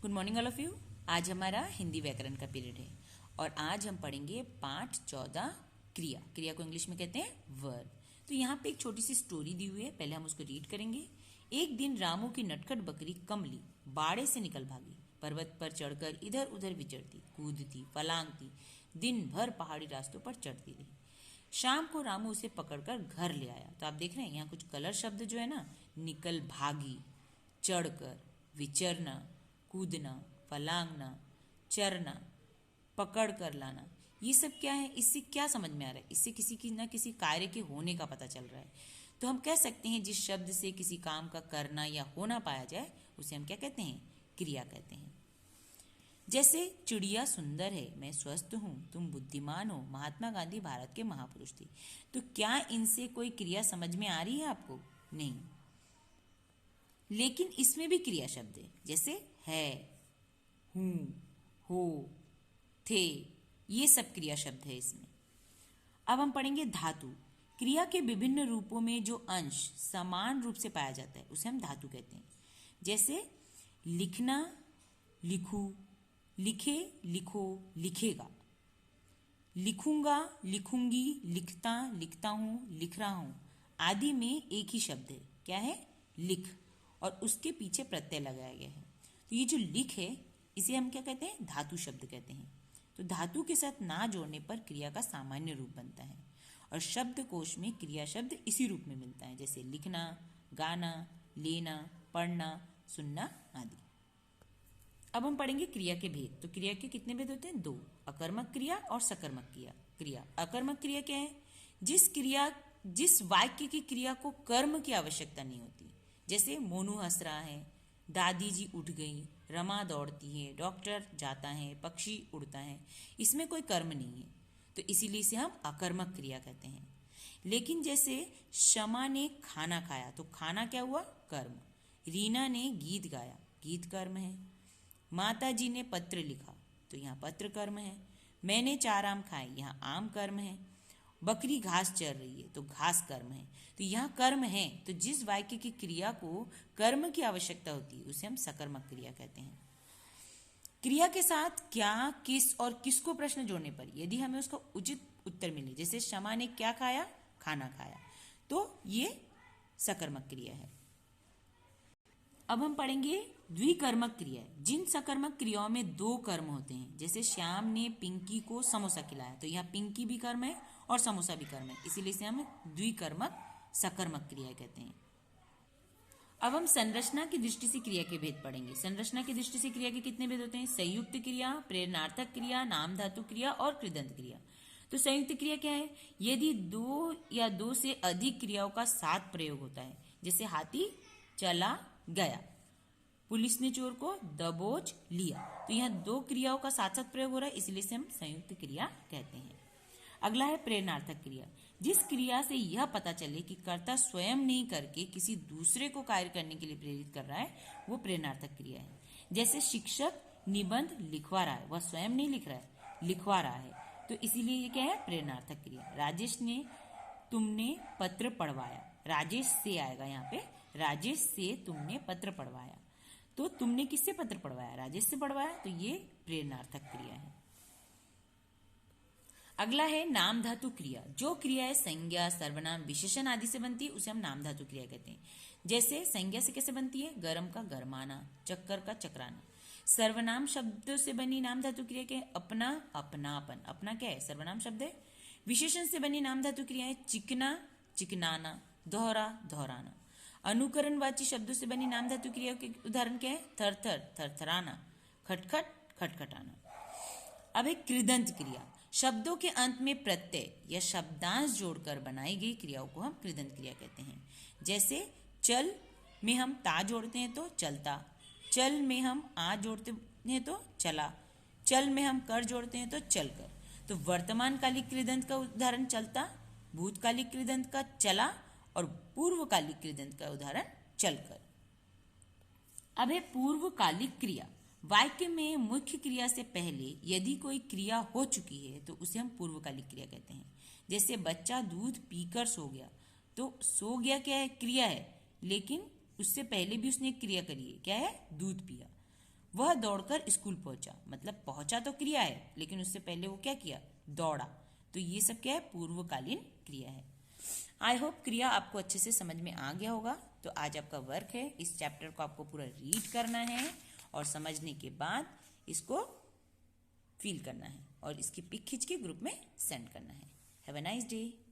Good morning all of you. आज हमारा हिंदी व्याकरण का पीरियड है और आज हम पढ़ेंगे पाठ 14 क्रिया। क्रिया को इंग्लिश में कहते हैं वर्ब। तो यहाँ पे एक छोटी सी स्टोरी दी हुई है, पहले हम उसको रीड करेंगे। एक दिन रामू की नटखट बकरी कमली बाड़े से निकल भागी। पर्वत पर चढ़कर इधर उधर विचरती, कूदती, फलांगती, दिन भर पहाड़ी रास्तों पर चढ़ती रही। शाम को रामू उसे पकड़कर घर ले आया। तो आप देख रहे हैं यहाँ कुछ कलर शब्द जो है ना, निकल भागी, चढ़कर, विचरना, कूदना, फलांगना, चरना, पकड़ कर लाना, ये सब क्या है? इससे क्या समझ में आ रहा है? इससे किसी की ना किसी कार्य के होने का पता चल रहा है। तो हम कह सकते हैं जिस शब्द से किसी काम का करना या होना पाया जाए उसे हम क्या कहते हैं? क्रिया कहते हैं। जैसे चिड़िया सुंदर है, मैं स्वस्थ हूँ, तुम बुद्धिमान हो, महात्मा गांधी भारत के महापुरुष थे। तो क्या इनसे कोई क्रिया समझ में आ रही है आपको? नहीं। लेकिन इसमें भी क्रिया शब्द है, जैसे है, हूं, हो, थे, ये सब क्रिया शब्द है इसमें। अब हम पढ़ेंगे धातु। क्रिया के विभिन्न रूपों में जो अंश समान रूप से पाया जाता है उसे हम धातु कहते हैं। जैसे लिखना, लिखूं, लिखे, लिखो, लिखेगा, लिखूंगा, लिखूंगी, लिखता, लिखता हूं, लिख रहा हूं आदि में एक ही शब्द है, क्या है? लिख, और उसके पीछे प्रत्यय लगाया गया है। तो ये जो लिख है इसे हम क्या कहते हैं? धातु शब्द कहते हैं। तो धातु के साथ ना जोड़ने पर क्रिया का सामान्य रूप बनता है और शब्दकोश में क्रिया शब्द इसी रूप में मिलता है, जैसे लिखना, गाना, लेना, पढ़ना, सुनना आदि। अब हम पढ़ेंगे क्रिया के भेद। तो क्रिया के कितने भेद होते हैं? दो, अकर्मक क्रिया और सकर्मक क्रिया। अकर्मक क्रिया क्या है? जिस वाक्य की क्रिया को कर्म की आवश्यकता नहीं होती, जैसे मोनू हंस रहा है, दादी जी उठ गई, रमा दौड़ती है, डॉक्टर जाता है, पक्षी उड़ता है, इसमें कोई कर्म नहीं है, तो इसीलिए इसे हम अकर्मक क्रिया कहते हैं। लेकिन जैसे शमा ने खाना खाया, तो खाना क्या हुआ? कर्म। रीना ने गीत गाया, गीत कर्म है। माता जी ने पत्र लिखा, तो यहाँ पत्र कर्म है। मैंने 4 आम खाए, यहाँ आम कर्म है। बकरी घास चर रही है, तो घास कर्म है। तो यहाँ कर्म है, तो जिस वाक्य की क्रिया को कर्म की आवश्यकता होती है उसे हम सकर्मक क्रिया कहते हैं। क्रिया के साथ क्या, किस और किसको प्रश्न जोड़ने पर यदि हमें उसका उचित उत्तर मिले, जैसे शमा ने क्या खाया? खाना खाया, तो ये सकर्मक क्रिया है। अब हम पढ़ेंगे द्विकर्मक क्रिया। जिन सकर्मक क्रियाओं में 2 कर्म होते हैं, जैसे श्याम ने पिंकी को समोसा खिलाया, तो यहाँ पिंकी भी कर्म है और समोसा भी कर्म है, इसीलिए इसे हम द्विकर्मक सकर्मक क्रिया कहते हैं। अब हम संरचना की दृष्टि से क्रिया के भेद पढ़ेंगे। संरचना की दृष्टि से क्रिया के कितने भेद होते हैं? संयुक्त क्रिया, प्रेरणार्थक क्रिया, नाम धातु क्रिया और कृदंत क्रिया। तो संयुक्त क्रिया क्या है? यदि 2 या 2 से अधिक क्रियाओं का साथ प्रयोग होता है, जैसे हाथी चला गया, पुलिस ने चोर को दबोच लिया, तो यहाँ 2 क्रियाओं का साथ साथ प्रयोग हो रहा है, इसलिए से हम संयुक्त क्रिया कहते हैं। अगला है प्रेरणार्थक क्रिया। जिस क्रिया से यह पता चले कि कर्ता स्वयं नहीं करके किसी दूसरे को कार्य करने के लिए प्रेरित कर रहा है, वो प्रेरणार्थक क्रिया है। जैसे शिक्षक निबंध लिखवा रहा है, वह स्वयं नहीं लिख रहा है, लिखवा रहा है, तो इसीलिए ये क्या है? प्रेरणार्थक क्रिया। राजेश ने तुमने पत्र पढ़वाया, राजेश से आएगा यहाँ पे, राजेश से तुमने पत्र पढ़वाया, तो तुमने किससे पत्र पढ़वाया? राजेश से पढ़वाया, तो ये प्रेरणार्थक क्रिया है। अगला है नाम धातु क्रिया। जो क्रियाएं संज्ञा, सर्वनाम, विशेषण आदि से बनती है उसे हम नाम धातु क्रिया कहते हैं। जैसे संज्ञा से कैसे बनती है? गरम का गरमाना, चक्कर का चकराना। सर्वनाम शब्द से बनी नाम धातु क्रिया क्या है? अपना, अपनापन। अपना क्या है? सर्वनाम शब्द है। विशेषण से बनी नाम धातु क्रिया है चिकना, चिकनाना, दोहरा, दोहराना। अनुकरणवाची शब्दों से बनी नाम धातु क्रिया के उदाहरण क्या है? थरथर, थरथराना, खटखट, खटखटाना। अब है कृदंत क्रिया। शब्दों के अंत में प्रत्यय या शब्दांश जोड़कर बनाई गई क्रियाओं को हम कृदंत क्रिया कहते हैं। जैसे चल में हम ता जोड़ते हैं तो चलता, चल में हम आ जोड़ते हैं तो चला, चल में हम कर जोड़ते हैं तो चलकर। तो वर्तमान कालिक कृदंत का उदाहरण चलता, भूतकालिक कृदंत का चला और पूर्वकालिक कृदंत का उदाहरण चलकर। अब है पूर्वकालिक क्रिया। वाक्य में मुख्य क्रिया से पहले यदि कोई क्रिया हो चुकी है तो उसे हम पूर्वकालिक क्रिया कहते हैं। जैसे बच्चा दूध पीकर सो गया, तो सो गया क्या है? क्रिया है, लेकिन उससे पहले भी उसने एक क्रिया करी है, क्या है? दूध पिया। वह दौड़कर स्कूल पहुंचा। मतलब पहुंचा तो क्रिया है, लेकिन उससे पहले वो क्या किया? दौड़ा। तो ये सब क्या है? पूर्वकालीन क्रिया है। आई होप क्रिया आपको अच्छे से समझ में आ गया होगा। तो आज आपका वर्क है, इस चैप्टर को आपको पूरा रीड करना है और समझने के बाद इसको फील करना है और इसकी पिक खींच के ग्रुप में सेंड करना है। Have a nice day.